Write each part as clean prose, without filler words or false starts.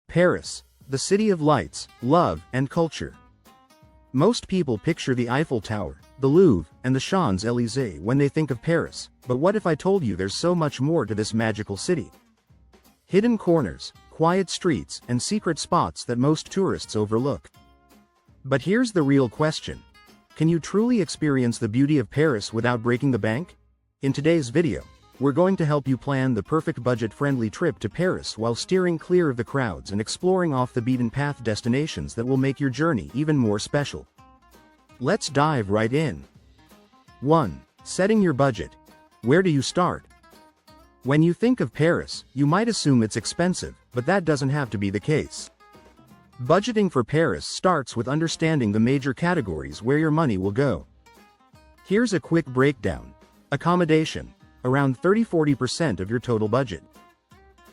Paris, the city of lights, love, and culture. Most people picture the Eiffel Tower, the Louvre, and the Champs-Élysées when they think of Paris, but what if I told you there's so much more to this magical city? Hidden corners, quiet streets, and secret spots that most tourists overlook. But here's the real question. Can you truly experience the beauty of Paris without breaking the bank? In today's video, we're going to help you plan the perfect budget-friendly trip to Paris while steering clear of the crowds and exploring off-the-beaten-path destinations that will make your journey even more special. Let's dive right in. 1. Setting your budget. Where do you start? When you think of Paris, you might assume it's expensive, but that doesn't have to be the case. Budgeting for Paris starts with understanding the major categories where your money will go. Here's a quick breakdown. Accommodation, around 30–40% of your total budget.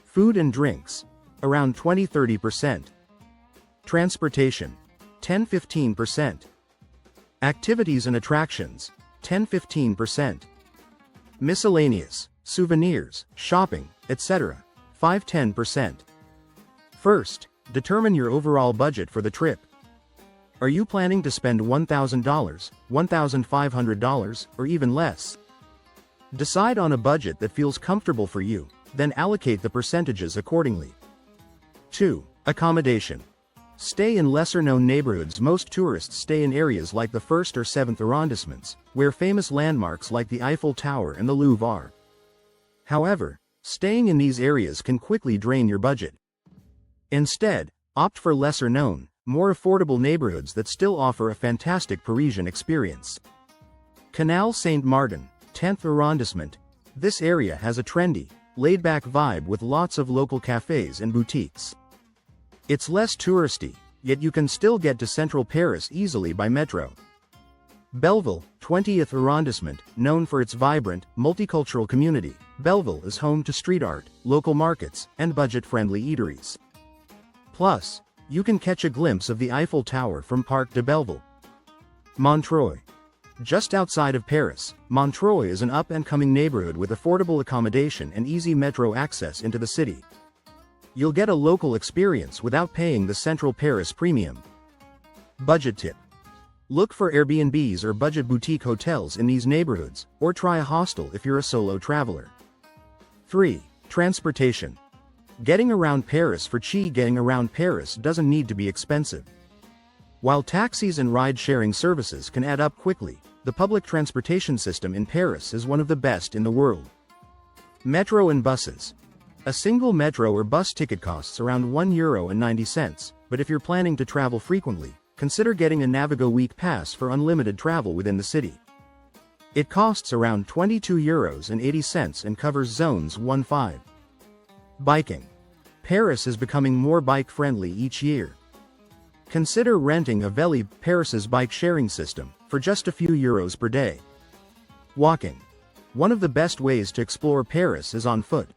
Food and drinks, around 20–30%. Transportation, 10–15%. Activities and attractions, 10–15%. Miscellaneous, souvenirs, shopping, etc., 5–10%. First, determine your overall budget for the trip. Are you planning to spend $1,000, $1,500, or even less? Decide on a budget that feels comfortable for you, then allocate the percentages accordingly. 2. Accommodation. Stay in lesser-known neighborhoods. Most tourists stay in areas like the 1st or 7th arrondissements, where famous landmarks like the Eiffel Tower and the Louvre are. However, staying in these areas can quickly drain your budget. Instead, opt for lesser-known, more affordable neighborhoods that still offer a fantastic Parisian experience. Canal Saint-Martin, 10th arrondissement. This area has a trendy, laid-back vibe with lots of local cafés and boutiques. It's less touristy, yet you can still get to central Paris easily by metro. Belleville, 20th arrondissement, known for its vibrant, multicultural community, Belleville is home to street art, local markets, and budget-friendly eateries. Plus, you can catch a glimpse of the Eiffel Tower from Parc de Belleville. Montreuil. Just outside of Paris, Montreuil is an up-and-coming neighborhood with affordable accommodation and easy metro access into the city. You'll get a local experience without paying the central Paris premium. Budget tip. Look for Airbnbs or budget boutique hotels in these neighborhoods, or try a hostel if you're a solo traveler. 3. Transportation. Getting around Paris doesn't need to be expensive. While taxis and ride-sharing services can add up quickly, the public transportation system in Paris is one of the best in the world. Metro and buses. A single metro or bus ticket costs around €1.90, but if you're planning to travel frequently, consider getting a Navigo Week Pass for unlimited travel within the city. It costs around €22.80 and covers zones 1–5. Biking. Paris is becoming more bike-friendly each year. Consider renting a Vélib, Paris's bike-sharing system, for just a few euros per day. Walking. One of the best ways to explore Paris is on foot.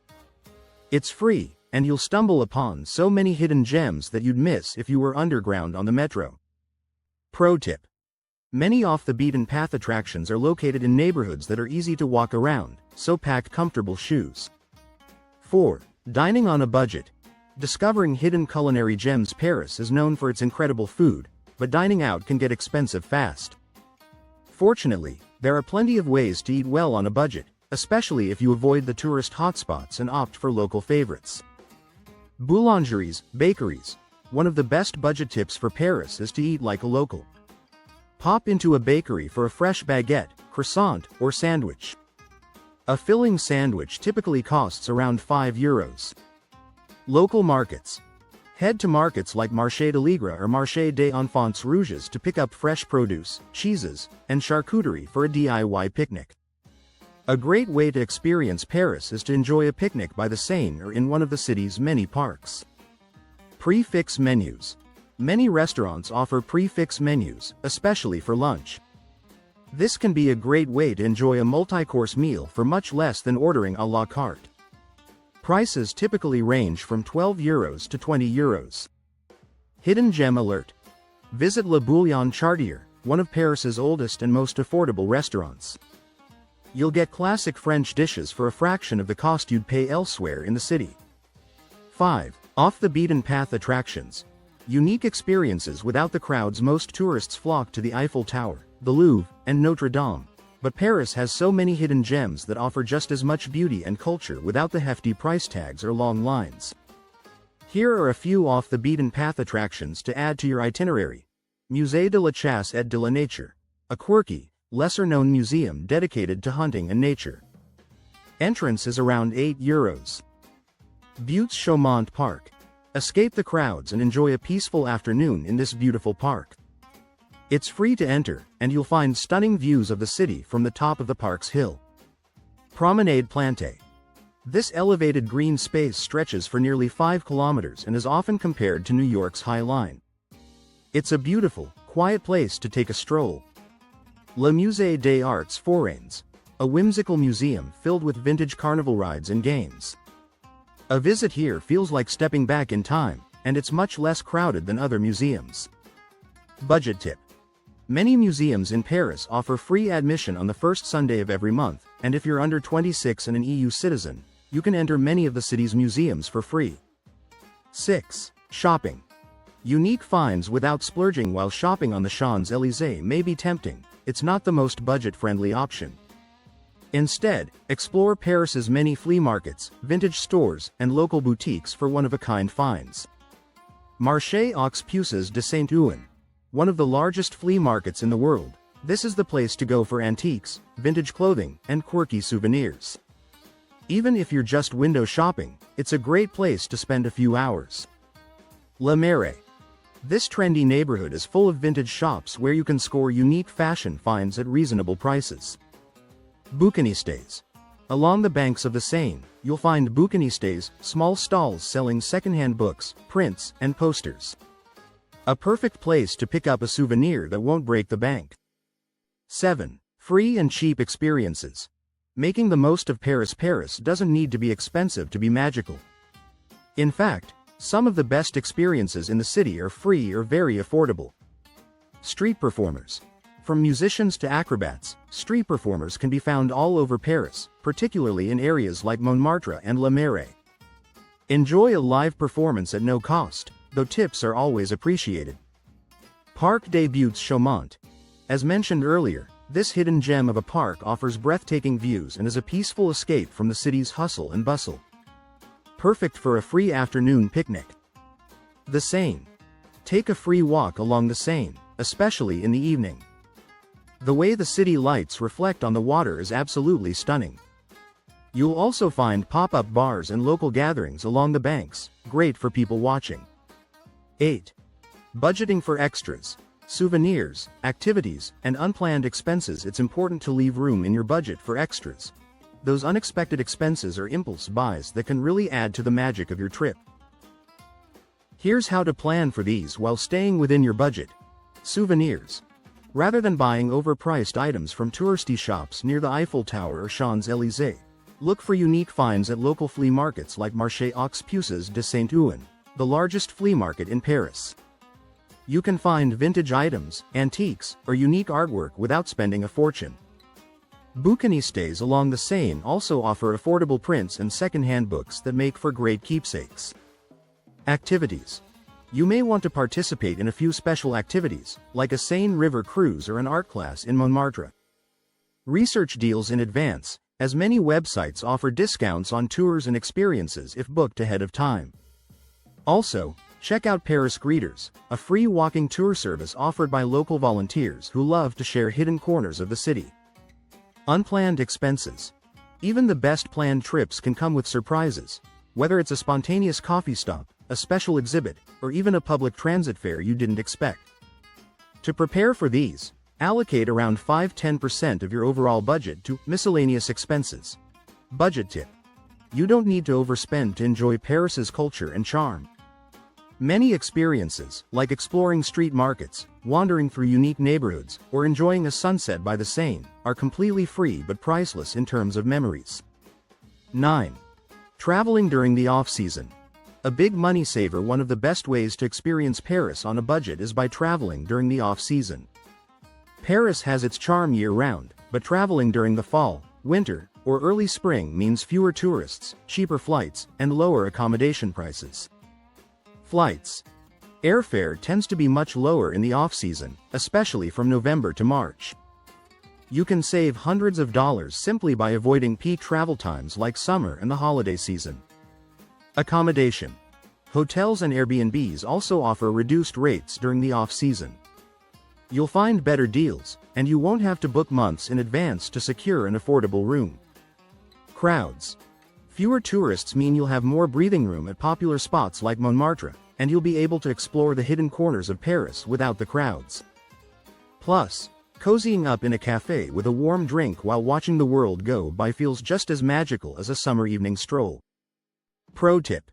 It's free, and you'll stumble upon so many hidden gems that you'd miss if you were underground on the metro. Pro tip. Many off-the-beaten-path attractions are located in neighborhoods that are easy to walk around, so pack comfortable shoes. 4. Dining on a budget. Discovering hidden culinary gems. Paris is known for its incredible food, but dining out can get expensive fast. Fortunately, there are plenty of ways to eat well on a budget, especially if you avoid the tourist hotspots and opt for local favorites. Boulangeries, bakeries. One of the best budget tips for Paris is to eat like a local. Pop into a bakery for a fresh baguette, croissant, or sandwich. A filling sandwich typically costs around €5. Local markets. Head to markets like Marché de l'Aigre or Marché des Enfants Rouges to pick up fresh produce, cheeses, and charcuterie for a DIY picnic. A great way to experience Paris is to enjoy a picnic by the Seine or in one of the city's many parks. Prix-fixe menus. Many restaurants offer prix-fixe menus, especially for lunch. This can be a great way to enjoy a multi-course meal for much less than ordering à la carte. Prices typically range from €12 to €20. Hidden gem alert. Visit Le Bouillon Chartier, one of Paris's oldest and most affordable restaurants. You'll get classic French dishes for a fraction of the cost you'd pay elsewhere in the city. 5. Off-the-beaten-path attractions. Unique experiences without the crowds. Most tourists flock to the Eiffel Tower, the Louvre, and Notre Dame. But Paris has so many hidden gems that offer just as much beauty and culture without the hefty price tags or long lines. Here are a few off-the-beaten-path attractions to add to your itinerary. Musée de la Chasse et de la Nature, a quirky, lesser-known museum dedicated to hunting and nature. Entrance is around €8. Buttes-Chaumont Park. Escape the crowds and enjoy a peaceful afternoon in this beautiful park. It's free to enter, and you'll find stunning views of the city from the top of the park's hill. Promenade Plantée. This elevated green space stretches for nearly 5 kilometers and is often compared to New York's High Line. It's a beautiful, quiet place to take a stroll. Le Musée des Arts Forains, a whimsical museum filled with vintage carnival rides and games. A visit here feels like stepping back in time, and it's much less crowded than other museums. Budget tip. Many museums in Paris offer free admission on the first Sunday of every month, and if you're under 26 and an EU citizen, you can enter many of the city's museums for free. 6. Shopping. Unique finds without splurging. While shopping on the Champs-Élysées may be tempting, it's not the most budget-friendly option. Instead, explore Paris's many flea markets, vintage stores, and local boutiques for one-of-a-kind finds. Marché aux Puces de Saint-Ouen. One of the largest flea markets in the world, this is the place to go for antiques, vintage clothing, and quirky souvenirs. Even if you're just window shopping, it's a great place to spend a few hours. Le Marais. This trendy neighborhood is full of vintage shops where you can score unique fashion finds at reasonable prices. Bouquinistes. Along the banks of the Seine, you'll find bouquinistes, small stalls selling secondhand books, prints, and posters. A perfect place to pick up a souvenir that won't break the bank. 7. Free and cheap experiences. Making the most of Paris. Paris doesn't need to be expensive to be magical. In fact, some of the best experiences in the city are free or very affordable. Street performers. From musicians to acrobats, street performers can be found all over Paris, particularly in areas like Montmartre and Le Marais. Enjoy a live performance at no cost, though tips are always appreciated. Parc des Buttes-Chaumont. As mentioned earlier, this hidden gem of a park offers breathtaking views and is a peaceful escape from the city's hustle and bustle. Perfect for a free afternoon picnic. The Seine. Take a free walk along the Seine, especially in the evening. The way the city lights reflect on the water is absolutely stunning. You'll also find pop-up bars and local gatherings along the banks, great for people watching. 8. Budgeting for extras, souvenirs, activities, and unplanned expenses. It's important to leave room in your budget for extras. Those unexpected expenses are impulse buys that can really add to the magic of your trip. Here's how to plan for these while staying within your budget. Souvenirs. Rather than buying overpriced items from touristy shops near the Eiffel Tower or Champs-Élysées, look for unique finds at local flea markets like Marché aux Puces de Saint-Ouen, the largest flea market in Paris. You can find vintage items, antiques, or unique artwork without spending a fortune. Bouquinistes along the Seine also offer affordable prints and second-hand books that make for great keepsakes. Activities. You may want to participate in a few special activities, like a Seine River cruise or an art class in Montmartre. Research deals in advance, as many websites offer discounts on tours and experiences if booked ahead of time. Also, check out Paris Greeters, a free walking tour service offered by local volunteers who love to share hidden corners of the city. Unplanned expenses. Even the best planned trips can come with surprises, whether it's a spontaneous coffee stop, a special exhibit, or even a public transit fare you didn't expect. To prepare for these, allocate around 5–10% of your overall budget to miscellaneous expenses. Budget tip. You don't need to overspend to enjoy Paris's culture and charm. Many experiences, like exploring street markets, wandering through unique neighborhoods, or enjoying a sunset by the Seine, are completely free but priceless in terms of memories. 9. Traveling during the off-season. A big money saver. One of the best ways to experience Paris on a budget is by traveling during the off-season. Paris has its charm year-round, but traveling during the fall, winter, or early spring means fewer tourists, cheaper flights, and lower accommodation prices. Flights. Airfare tends to be much lower in the off-season, especially from November to March. You can save hundreds of dollars simply by avoiding peak travel times like summer and the holiday season. Accommodation. Hotels and Airbnbs also offer reduced rates during the off-season. You'll find better deals, and you won't have to book months in advance to secure an affordable room. Crowds. Fewer tourists mean you'll have more breathing room at popular spots like Montmartre, and you'll be able to explore the hidden corners of Paris without the crowds. Plus, cozying up in a cafe with a warm drink while watching the world go by feels just as magical as a summer evening stroll. Pro tip.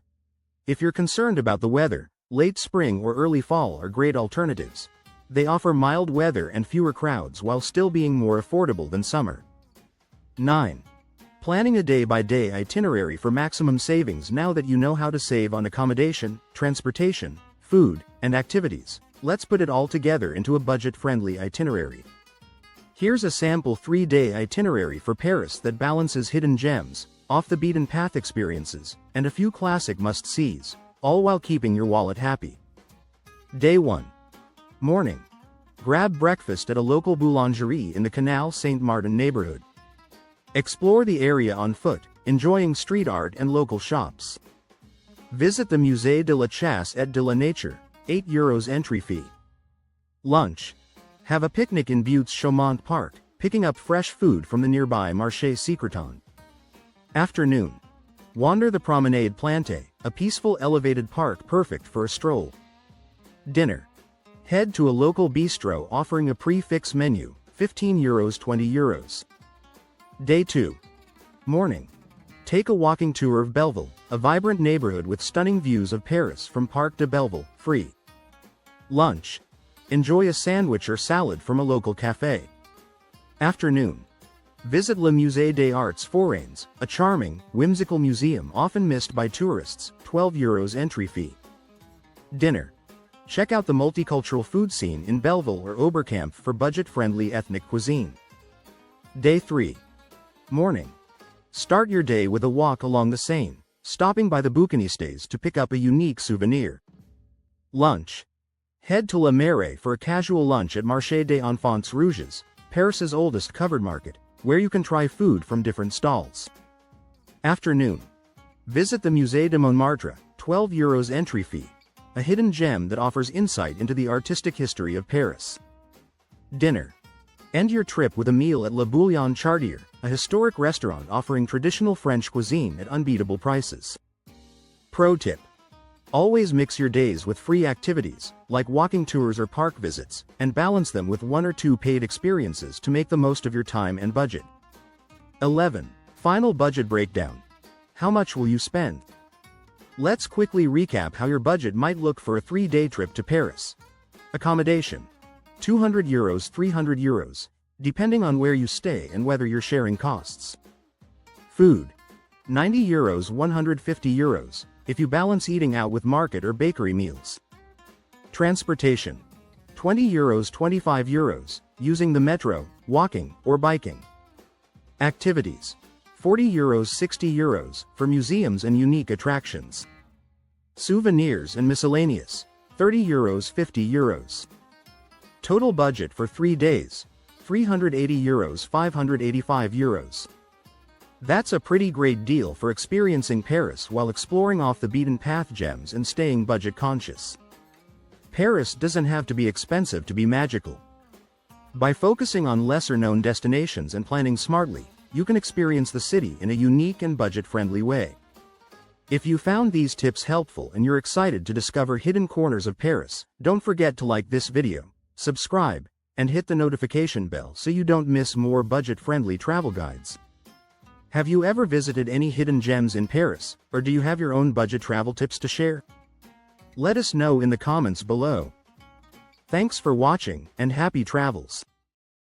If you're concerned about the weather, late spring or early fall are great alternatives. They offer mild weather and fewer crowds while still being more affordable than summer. 9. Planning a day-by-day itinerary for maximum savings. Now that you know how to save on accommodation, transportation, food, and activities, let's put it all together into a budget-friendly itinerary. Here's a sample 3-day itinerary for Paris that balances hidden gems, off-the-beaten-path experiences, and a few classic must-sees, all while keeping your wallet happy. Day 1. Morning. Grab breakfast at a local boulangerie in the Canal Saint-Martin neighborhood. Explore the area on foot, enjoying street art and local shops. Visit the Musée de la Chasse et de la Nature, €8 entry fee. Lunch. Have a picnic in Buttes-Chaumont Park, picking up fresh food from the nearby Marché Secreton. Afternoon. Wander the Promenade Plantée, a peaceful elevated park perfect for a stroll. Dinner. Head to a local bistro offering a prix-fixe menu, €15 €20. Day 2. Morning. Take a walking tour of Belleville, a vibrant neighborhood with stunning views of Paris from Parc de Belleville, free. Lunch. Enjoy a sandwich or salad from a local café. Afternoon. Visit Le Musée des Arts Forains, a charming, whimsical museum often missed by tourists, €12 entry fee. Dinner. Check out the multicultural food scene in Belleville or Oberkampf for budget-friendly ethnic cuisine. Day 3. Morning. Start your day with a walk along the Seine, stopping by the bouquinistes to pick up a unique souvenir. Lunch. Head to La Mairie for a casual lunch at Marché des Enfants Rouges, Paris's oldest covered market, where you can try food from different stalls. Afternoon. Visit the Musée de Montmartre, €12 entry fee, a hidden gem that offers insight into the artistic history of Paris. Dinner. End your trip with a meal at Le Bouillon Chartier, a historic restaurant offering traditional French cuisine at unbeatable prices. Pro tip. Always mix your days with free activities, like walking tours or park visits, and balance them with 1 or 2 paid experiences to make the most of your time and budget. 11. Final budget breakdown. How much will you spend? Let's quickly recap how your budget might look for a 3-day trip to Paris. Accommodation. €200 €300, depending on where you stay and whether you're sharing costs. Food. €90 €150, if you balance eating out with market or bakery meals. Transportation. €20 €25, using the metro, walking, or biking. Activities. €40 €60, for museums and unique attractions. Souvenirs and miscellaneous. €30 €50. Total budget for 3 days, €380 €585. That's a pretty great deal for experiencing Paris while exploring off-the-beaten-path gems and staying budget-conscious. Paris doesn't have to be expensive to be magical. By focusing on lesser-known destinations and planning smartly, you can experience the city in a unique and budget-friendly way. If you found these tips helpful and you're excited to discover hidden corners of Paris, don't forget to like this video, subscribe, and hit the notification bell so you don't miss more budget-friendly travel guides. Have you ever visited any hidden gems in Paris, or do you have your own budget travel tips to share? Let us know in the comments below. Thanks for watching, and happy travels.